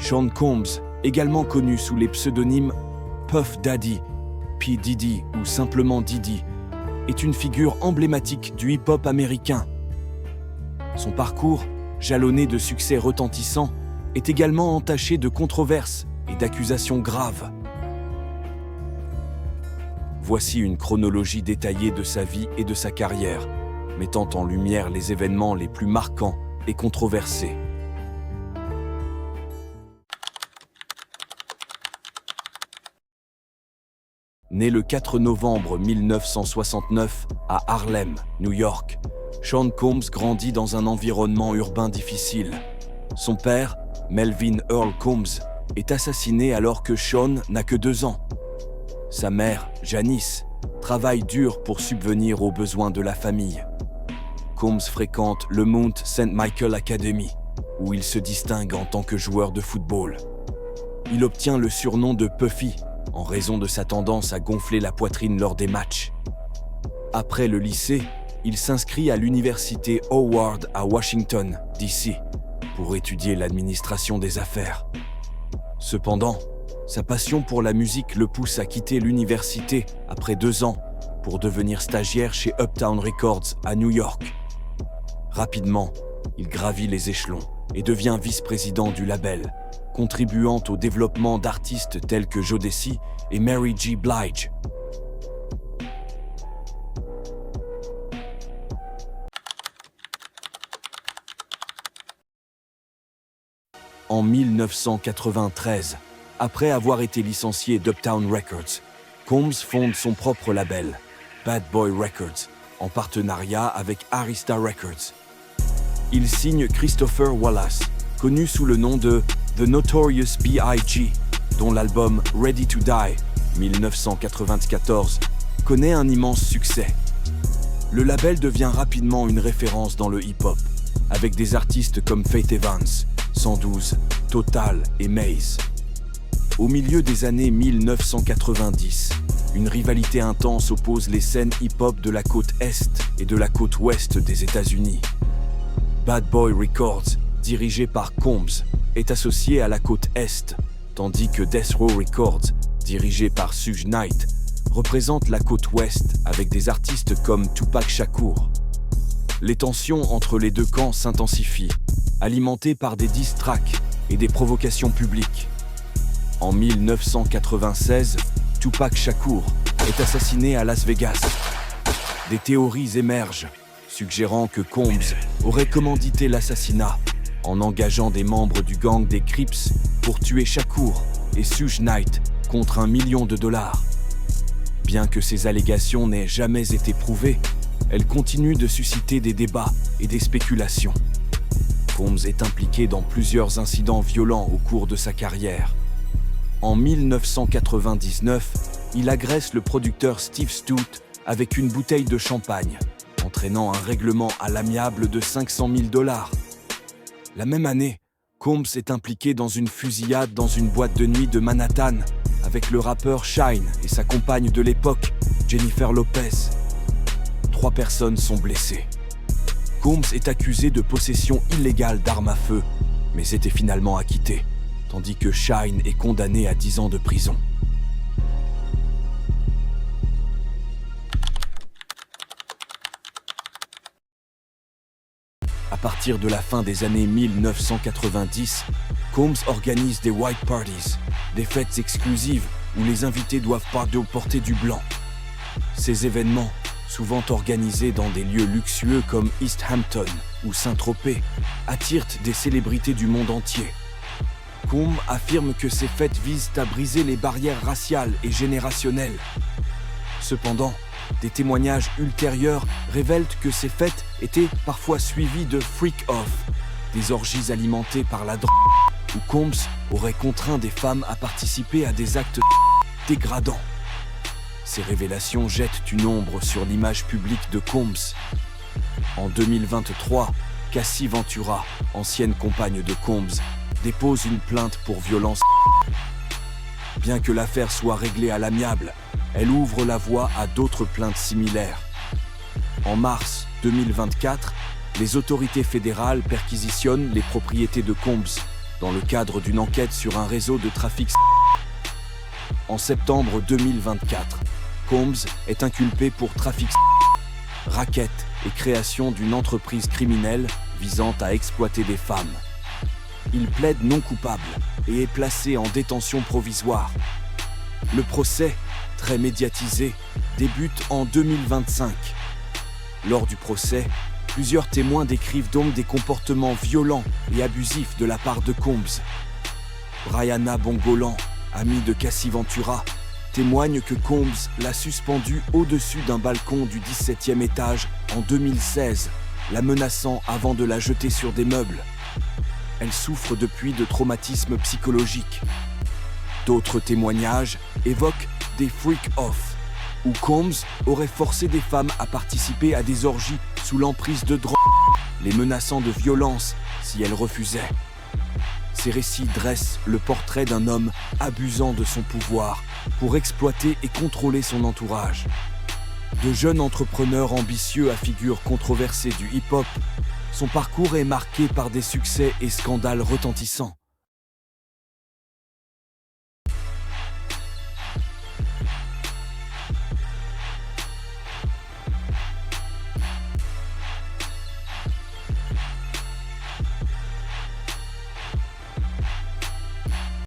Sean Combs, également connu sous les pseudonymes Puff Daddy, P. Diddy ou simplement Diddy, est une figure emblématique du hip-hop américain. Son parcours, jalonné de succès retentissants, est également entaché de controverses et d'accusations graves. Voici une chronologie détaillée de sa vie et de sa carrière, mettant en lumière les événements les plus marquants et controversés. Né le 4 novembre 1969 à Harlem, New York, Sean Combs grandit dans un environnement urbain difficile. Son père, Melvin Earl Combs, est assassiné alors que Sean n'a que 2 ans. Sa mère, Janice, travaille dur pour subvenir aux besoins de la famille. Combs fréquente le Mount St. Michael Academy, où il se distingue en tant que joueur de football. Il obtient le surnom de Puffy, en raison de sa tendance à gonfler la poitrine lors des matchs. Après le lycée, il s'inscrit à l'université Howard à Washington, D.C., pour étudier l'administration des affaires. Cependant, sa passion pour la musique le pousse à quitter l'université après 2 ans pour devenir stagiaire chez Uptown Records à New York. Rapidement, il gravit les échelons et devient vice-président du label, contribuant au développement d'artistes tels que Jodeci et Mary J. Blige. En 1993, après avoir été licencié d'Uptown Records, Combs fonde son propre label, Bad Boy Records, en partenariat avec Arista Records. Il signe Christopher Wallace, connu sous le nom de The Notorious B.I.G., dont l'album Ready to Die, 1994, connaît un immense succès. Le label devient rapidement une référence dans le hip-hop, avec des artistes comme Faith Evans, 112, Total et Maze. Au milieu des années 1990, une rivalité intense oppose les scènes hip-hop de la côte Est et de la côte Ouest des États-Unis. Bad Boy Records, dirigé par Combs, est associé à la côte Est, tandis que Death Row Records, dirigé par Suge Knight, représente la côte Ouest avec des artistes comme Tupac Shakur. Les tensions entre les deux camps s'intensifient, alimentées par des diss tracks et des provocations publiques. En 1996, Tupac Shakur est assassiné à Las Vegas. Des théories émergent, suggérant que Combs aurait commandité l'assassinat en engageant des membres du gang des Crips pour tuer Shakur et Suge Knight contre $1 million. Bien que ces allégations n'aient jamais été prouvées, elles continuent de susciter des débats et des spéculations. Combs est impliqué dans plusieurs incidents violents au cours de sa carrière. En 1999, il agresse le producteur Steve Stout avec une bouteille de champagne, entraînant un règlement à l'amiable de $500 000. La même année, Combs est impliqué dans une fusillade dans une boîte de nuit de Manhattan avec le rappeur Shyne et sa compagne de l'époque, Jennifer Lopez. 3 personnes sont blessées. Combs est accusé de possession illégale d'armes à feu, mais était finalement acquitté, tandis que Shyne est condamné à 10 ans de prison. À partir de la fin des années 1990, Combs organise des white parties, des fêtes exclusives où les invités doivent porter du blanc. Ces événements, souvent organisés dans des lieux luxueux comme East Hampton ou Saint-Tropez, attirent des célébrités du monde entier. Combs affirme que ces fêtes visent à briser les barrières raciales et générationnelles. Cependant, des témoignages ultérieurs révèlent que ces fêtes étaient parfois suivies de freak-off, des orgies alimentées par la drogue, où Combs aurait contraint des femmes à participer à des actes dégradants. Ces révélations jettent une ombre sur l'image publique de Combs. En 2023, Cassie Ventura, ancienne compagne de Combs, dépose une plainte pour violence. Bien que l'affaire soit réglée à l'amiable, elle ouvre la voie à d'autres plaintes similaires. En mars 2024, les autorités fédérales perquisitionnent les propriétés de Combs, dans le cadre d'une enquête sur un réseau de trafic. En septembre 2024, Combs est inculpé pour trafic, racket et création d'une entreprise criminelle visant à exploiter des femmes. Il plaide non coupable et est placé en détention provisoire. Le procès, très médiatisé, débute en 2025. Lors du procès, plusieurs témoins décrivent donc des comportements violents et abusifs de la part de Combs. Brianna Bongolan, amie de Cassie Ventura, témoigne que Combs l'a suspendue au-dessus d'un balcon du 17e étage en 2016, la menaçant avant de la jeter sur des meubles. Elle souffre depuis de traumatismes psychologiques. D'autres témoignages évoquent des freak-offs, où Combs aurait forcé des femmes à participer à des orgies sous l'emprise de drogue, les menaçant de violence si elles refusaient. Ces récits dressent le portrait d'un homme abusant de son pouvoir pour exploiter et contrôler son entourage. De jeune entrepreneur ambitieux à figure controversée du hip-hop, son parcours est marqué par des succès et scandales retentissants.